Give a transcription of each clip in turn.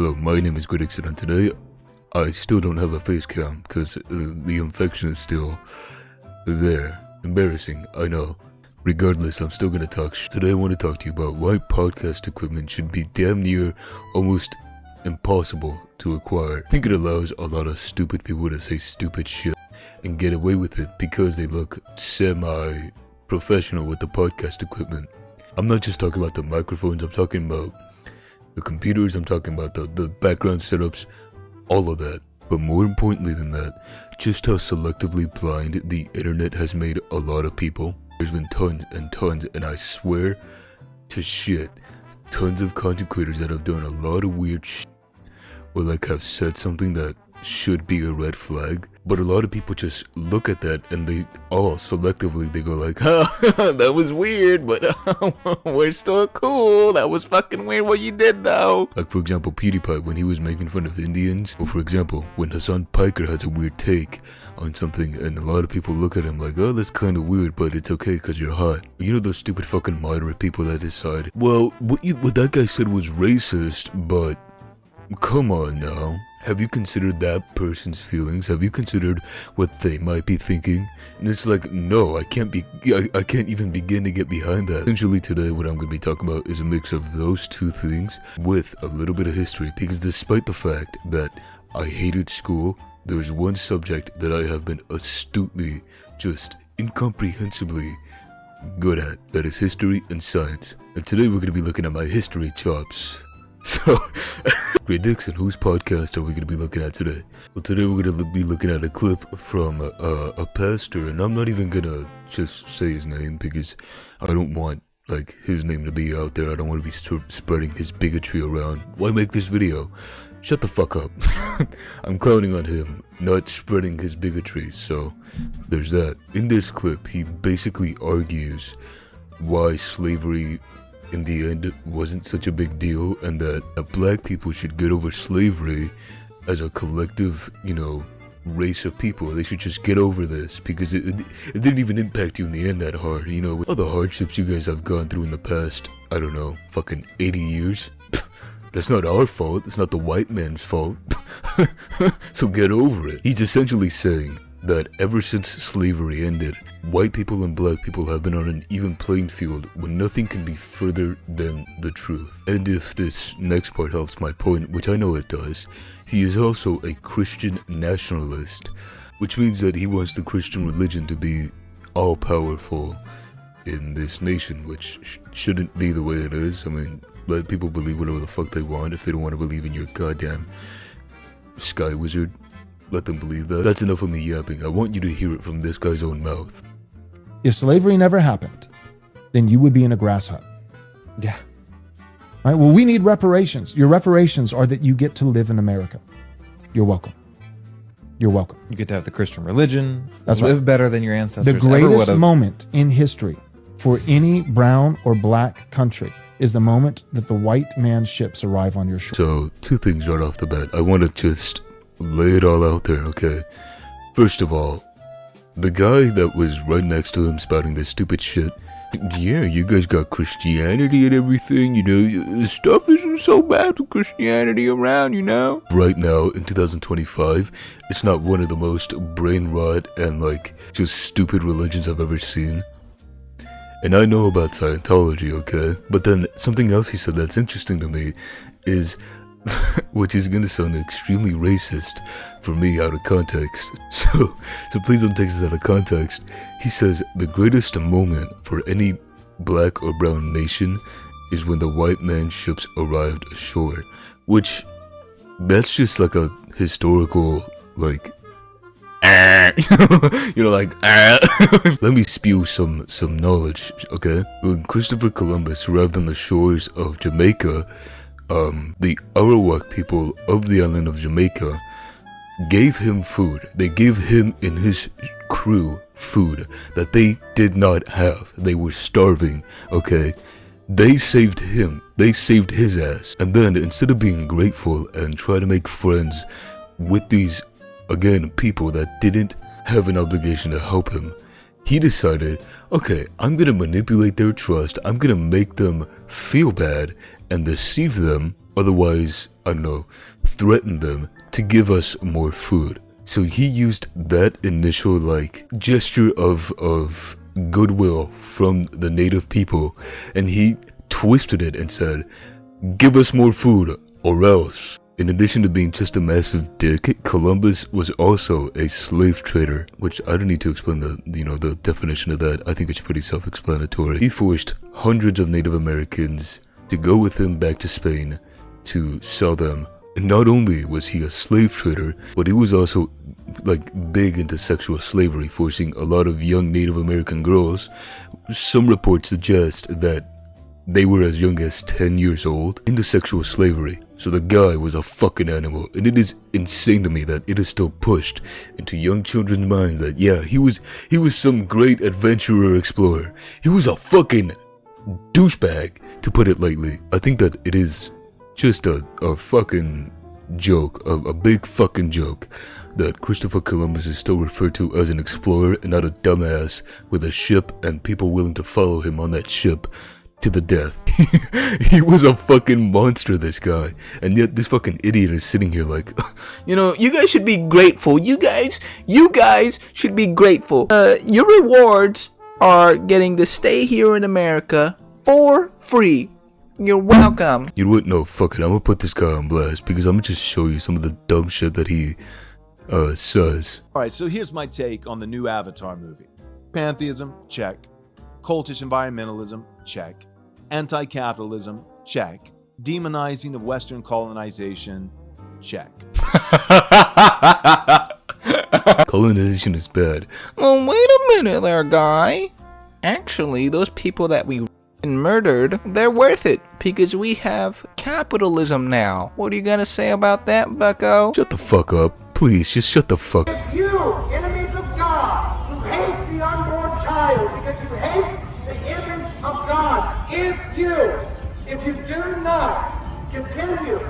Hello, my name is Gridixon, and today I still don't have a face cam because the infection is still there. Embarrassing, I know. Regardless, I'm still gonna talk Today I want to talk to you about why podcast equipment should be damn near almost impossible to acquire. I think it allows a lot of stupid people to say stupid shit and get away with it because they look semi-professional with the podcast equipment. I'm not just talking about the microphones, I'm talking about the computers, I'm talking about the background setups, all of that. But more importantly than that, just how selectively blind the internet has made a lot of people. There's been tons and tons, and I swear to shit, tons of content creators that have done a lot of weird shit, or like have said something that should be a red flag, but a lot of people just look at that and they all selectively they go like, that was weird, but we're still cool. That was fucking weird what you did though. Like for example, PewDiePie when he was making fun of Indians, or for example, when Hassan Piker has a weird take on something and a lot of people look at him like, oh, that's kind of weird, but it's okay because you're hot. You know those stupid fucking moderate people that decide, well, what that guy said was racist, but come on now. Have you considered that person's feelings? Have you considered what they might be thinking? And it's like, no, I can't even begin to get behind that. Essentially today what I'm going to be talking about is a mix of those two things with a little bit of history, because despite the fact that I hated school, there's one subject that I have been astutely, just incomprehensibly good at. That is history and science. And today we're going to be looking at my history chops. So, Great Dixon, whose podcast are we going to be looking at today? Well, today we're going to be looking at a clip from a pastor, and I'm not even going to just say his name because I don't want, like, his name to be out there. I don't want to be spreading his bigotry around. Why make this video? Shut the fuck up. I'm clowning on him, not spreading his bigotry, so there's that. In this clip, he basically argues why slavery in the end wasn't such a big deal, and that black people should get over slavery as a collective, you know, race of people. They should just get over this because it didn't even impact you in the end that hard, you know, with all the hardships you guys have gone through in the past, I don't know, fucking 80 years. That's not our fault, it's not the white man's fault. So get over it. He's essentially saying that ever since slavery ended, white people and black people have been on an even playing field when nothing can be further than the truth. And if this next part helps my point, which I know it does, he is also a Christian nationalist, which means that he wants the Christian religion to be all-powerful in this nation, which shouldn't be the way it is. I mean, let people believe whatever the fuck they want. If they don't want to believe in your goddamn sky wizard, let them believe that. That's enough of me yapping. I want you to hear it from this guy's own mouth. If slavery never happened, then you would be in a grass hut. Yeah. All right. Well, we need reparations. Your reparations are that you get to live in America. You're welcome. You're welcome. You get to have the Christian religion. That's live right. better than your ancestors. The greatest moment in history for any brown or black country is the moment that the white man's ships arrive on your shore. So, two things right off the bat. I want to just lay it all out there, okay? First of all, the guy that was right next to him spouting this stupid shit, yeah, you guys got Christianity and everything, you know, stuff isn't so bad with Christianity around, you know? Right now, in 2025, it's not one of the most brain rot and, like, just stupid religions I've ever seen. And I know about Scientology, okay? But then something else he said that's interesting to me is, which is going to sound extremely racist for me out of context. So please don't take this out of context. He says the greatest moment for any black or brown nation is when the white man's ships arrived ashore. Which, that's just like a historical, like, you know, like, let me spew some knowledge, okay? When Christopher Columbus arrived on the shores of Jamaica, the Arawak people of the island of Jamaica gave him food. They gave him and his crew food that they did not have. They were starving, okay? They saved him. They saved his ass. And then instead of being grateful and try to make friends with these, again, people that didn't have an obligation to help him, he decided, okay, I'm gonna manipulate their trust. I'm gonna make them feel bad and deceive them otherwise, I don't know, threaten them to give us more food. So he used that initial like gesture of goodwill from the native people, and he twisted it and said, give us more food or else. In addition to being just a massive dick, Columbus was also a slave trader, which I don't need to explain the definition of that. I think it's pretty self-explanatory. He forced hundreds of Native Americans to go with him back to Spain to sell them. And not only was he a slave trader, but he was also like big into sexual slavery, forcing a lot of young Native American girls. Some reports suggest that they were as young as 10 years old into sexual slavery. So the guy was a fucking animal, and it is insane to me that it is still pushed into young children's minds that yeah, he was some great adventurer explorer. He was a fucking douchebag, to put it lightly. I think that it is just a fucking joke, a big fucking joke, that Christopher Columbus is still referred to as an explorer and not a dumbass with a ship and people willing to follow him on that ship to the death. He was a fucking monster, this guy, and yet this fucking idiot is sitting here like, you know, you guys should be grateful. You guys should be grateful. Your rewards are getting to stay here in America for free. You're welcome. You know what? No, fuck it. I'm gonna put this guy on blast because I'm gonna just show you some of the dumb shit that he says. All right, so here's my take on the new Avatar movie. Pantheism, check. Cultish environmentalism, check. Anti-capitalism, check. Demonizing of Western colonization, check. Colonization is bad. Well, wait a minute there, guy. Actually, those people that we murdered, they're worth it because we have capitalism now. What are you gonna say about that, bucko? Shut the fuck up. Please, just shut the fuck up. You, enemies of God, who hate the unborn child because you hate the image of God, if you do not continue,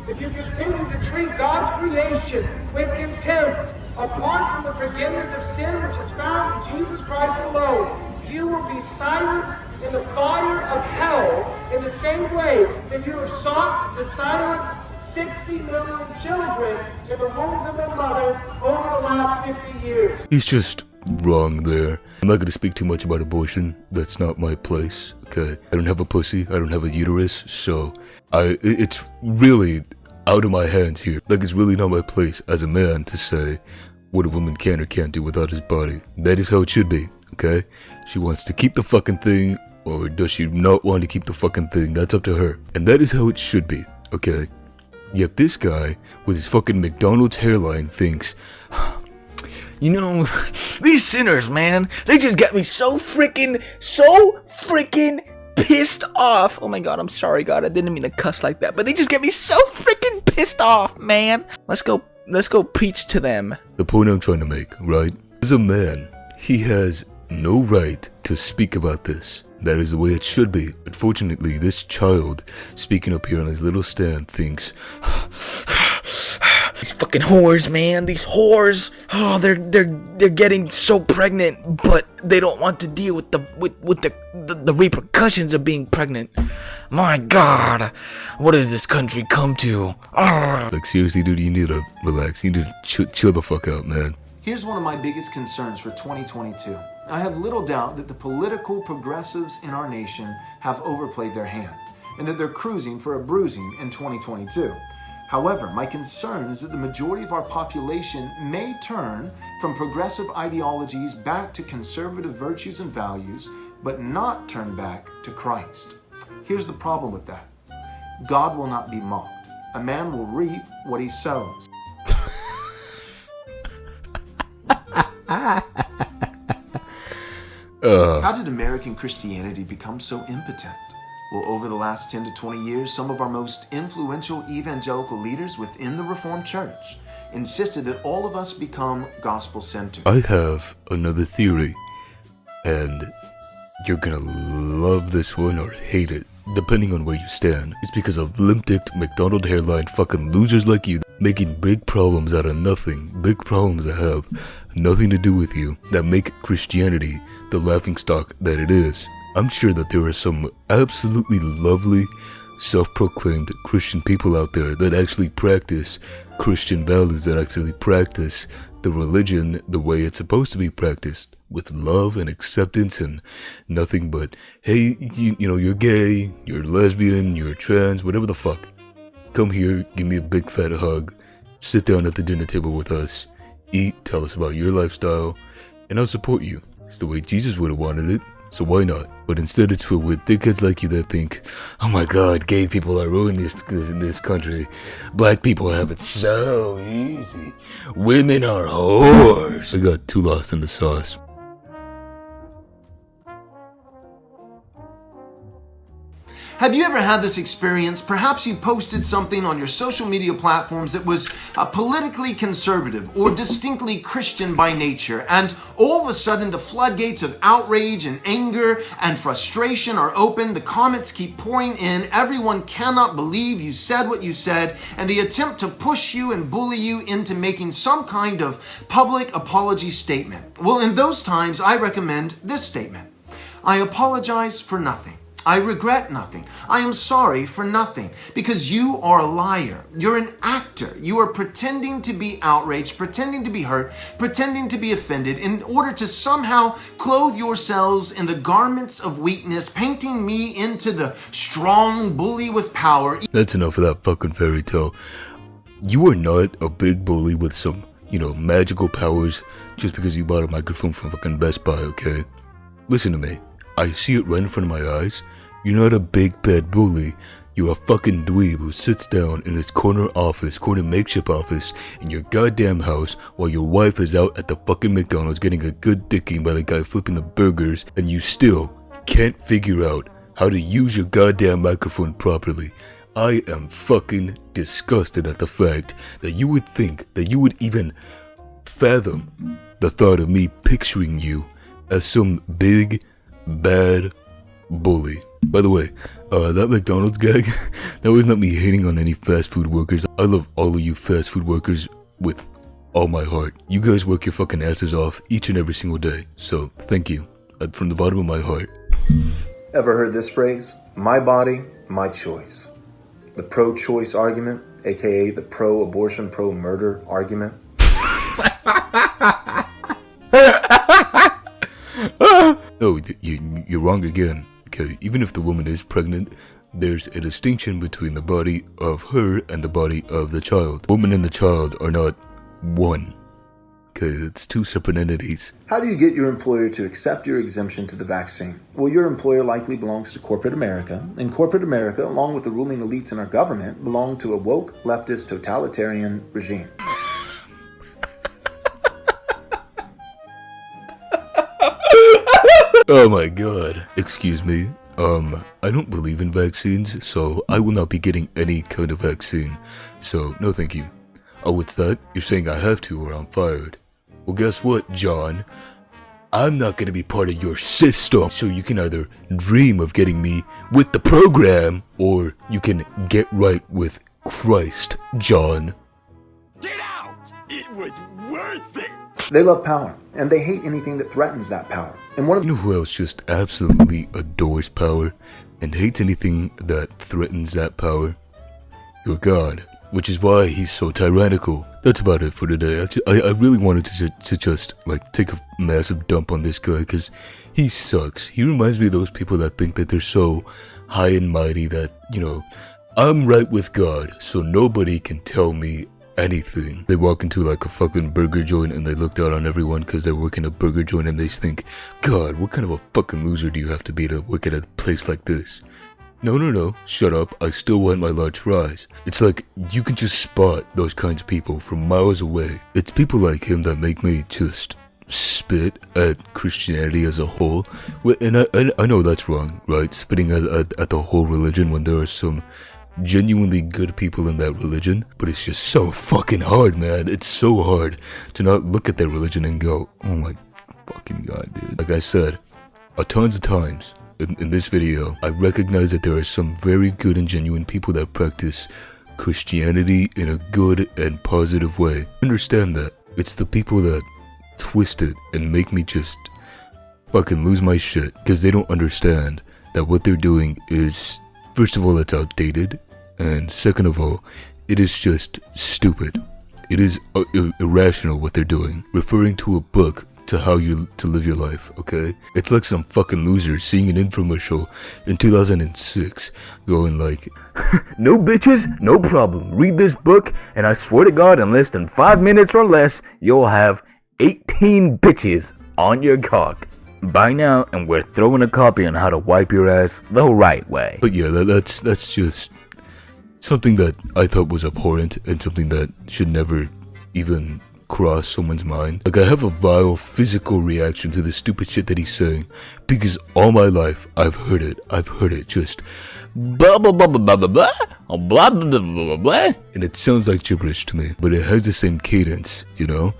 if you continue to treat God's creation with contempt, apart from the forgiveness of sin which is found in Jesus Christ alone, you will be silenced in the fire of hell in the same way that you have sought to silence 60 million children in the wombs of their mothers over the last 50 years. He's just wrong there. I'm not gonna speak too much about abortion. That's not my place, okay? I don't have a pussy, I don't have a uterus, so it's really out of my hands here. Like, it's really not my place as a man to say what a woman can or can't do without his body. That is how it should be, okay? She wants to keep the fucking thing, or does she not want to keep the fucking thing? That's up to her. And that is how it should be, okay? Yet this guy, with his fucking McDonald's hairline, thinks, You know, these sinners, man, they just got me so freaking pissed off. Oh my god, I'm sorry, God, I didn't mean to cuss like that, but they just get me so freaking pissed off, man. Let's go preach to them. the point I'm trying to make, right? As a man, he has no right to speak about this. That is the way it should be. Unfortunately, this child speaking up here on his little stand thinks, These fucking whores, man, these whores. Oh, they're getting so pregnant, but they don't want to deal with the repercussions of being pregnant. My God, what has this country come to? like, seriously, dude, you need to relax. You need to chill the fuck out, man. Here's one of my biggest concerns for 2022. I have little doubt that the political progressives in our nation have overplayed their hand, and that they're cruising for a bruising in 2022. However, my concern is that the majority of our population may turn from progressive ideologies back to conservative virtues and values, but not turn back to Christ. Here's the problem with that. God will not be mocked. A man will reap what he sows. How did American Christianity become so impotent? Well, over the last 10 to 20 years, some of our most influential evangelical leaders within the Reformed Church insisted that all of us become gospel-centered. I have another theory, and you're gonna love this one or hate it, depending on where you stand. It's because of limp-dicked McDonald hairline fucking losers like you making big problems out of nothing, big problems that have nothing to do with you, that make Christianity the laughingstock that it is. I'm sure that there are some absolutely lovely, self-proclaimed Christian people out there that actually practice Christian values, that actually practice the religion the way it's supposed to be practiced, with love and acceptance and nothing but, hey, you know, you're gay, you're lesbian, you're trans, whatever the fuck. Come here, give me a big fat hug, sit down at the dinner table with us, eat, tell us about your lifestyle, and I'll support you. It's the way Jesus would have wanted it, so why not? But instead it's filled with dickheads like you that think, oh my god, gay people are ruining this country. Black people have it so easy. Women are whores. I got too lost in the sauce. Have you ever had this experience? Perhaps you posted something on your social media platforms that was politically conservative or distinctly Christian by nature, and all of a sudden the floodgates of outrage and anger and frustration are open. The comments keep pouring in. Everyone cannot believe you said what you said, and they attempt to push you and bully you into making some kind of public apology statement. Well, in those times, I recommend this statement. I apologize for nothing. I regret nothing. I am sorry for nothing, because you are a liar. You're an actor. You are pretending to be outraged, pretending to be hurt, pretending to be offended in order to somehow clothe yourselves in the garments of weakness, painting me into the strong bully with power. That's enough of that fucking fairy tale. You are not a big bully with some, magical powers just because you bought a microphone from fucking Best Buy, okay? Listen to me. I see it right in front of my eyes. You're not a big bad bully. You're a fucking dweeb who sits down in his corner makeshift office in your goddamn house while your wife is out at the fucking McDonald's getting a good dicking by the guy flipping the burgers, and you still can't figure out how to use your goddamn microphone properly. I am fucking disgusted at the fact that you would think that you would even fathom the thought of me picturing you as some big bad bully. By the way, that McDonald's gag, that was not me hating on any fast food workers. I love all of you fast food workers with all my heart. You guys work your fucking asses off each and every single day. So, thank you. From the bottom of my heart. Ever heard this phrase? My body, my choice. The pro-choice argument, aka the pro-abortion, pro-murder argument. No, you're wrong again. Okay, even if the woman is pregnant, there's a distinction between the body of her and the body of the child. The woman and the child are not one. Okay, it's two separate entities. How do you get your employer to accept your exemption to the vaccine? Well, your employer likely belongs to corporate America, and corporate America, along with the ruling elites in our government, belong to a woke, leftist, totalitarian regime. Oh my god. Excuse me. I don't believe in vaccines, so I will not be getting any kind of vaccine. So, no thank you. Oh, what's that? You're saying I have to or I'm fired. Well, guess what, John? I'm not gonna be part of your system. So you can either dream of getting me with the program, or you can get right with Christ, John. Get out! It was worth it! They love power, and they hate anything that threatens that power. And one of You know who else just absolutely adores power and hates anything that threatens that power? Your God. Which is why he's so tyrannical. That's about it for today. I really wanted to just take a massive dump on this guy because he sucks. He reminds me of those people that think that they're so high and mighty that, I'm right with God, so nobody can tell me anything. They walk into a fucking burger joint and they look down on everyone because they're working a burger joint and they think, God, what kind of a fucking loser do you have to be to work at a place like this? No, shut up, I still want my large fries. It's like, you can just spot those kinds of people from miles away. It's people like him that make me just spit at Christianity as a whole. And I know that's wrong, right? Spitting at the whole religion when there are some genuinely good people in that religion, but it's just so fucking hard, man. It's so hard to not look at their religion and go, oh my fucking god, dude. Like I said, tons of times in this video, I recognize that there are some very good and genuine people that practice Christianity in a good and positive way. Understand that. It's the people that twist it and make me just fucking lose my shit because they don't understand that what they're doing is First of all, it's outdated, and second of all, it is just stupid. It is irrational what they're doing, referring to a book to how you to live your life, okay? It's like some fucking loser seeing an infomercial in 2006 going like, no bitches, no problem. Read this book, and I swear to God, in less than 5 minutes or less, you'll have 18 bitches on your cock. Buy now, and we're throwing a copy on how to wipe your ass the right way. but yeah, that's just something that I thought was abhorrent and something that should never even cross someone's mind. Like, I have a vile physical reaction to the stupid shit that he's saying because all my life I've heard it just blah blah blah blah blah blah blah blah blah blah blah, and it sounds like gibberish to me, but it has the same cadence, you know.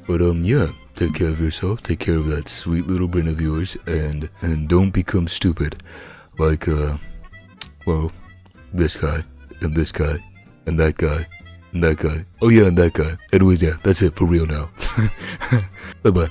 But yeah, take care of yourself, take care of that sweet little brain of yours, and don't become stupid like well, this guy and this guy and that guy and that guy. Oh yeah, and that guy. Anyways, yeah, that's it for real now. Bye bye.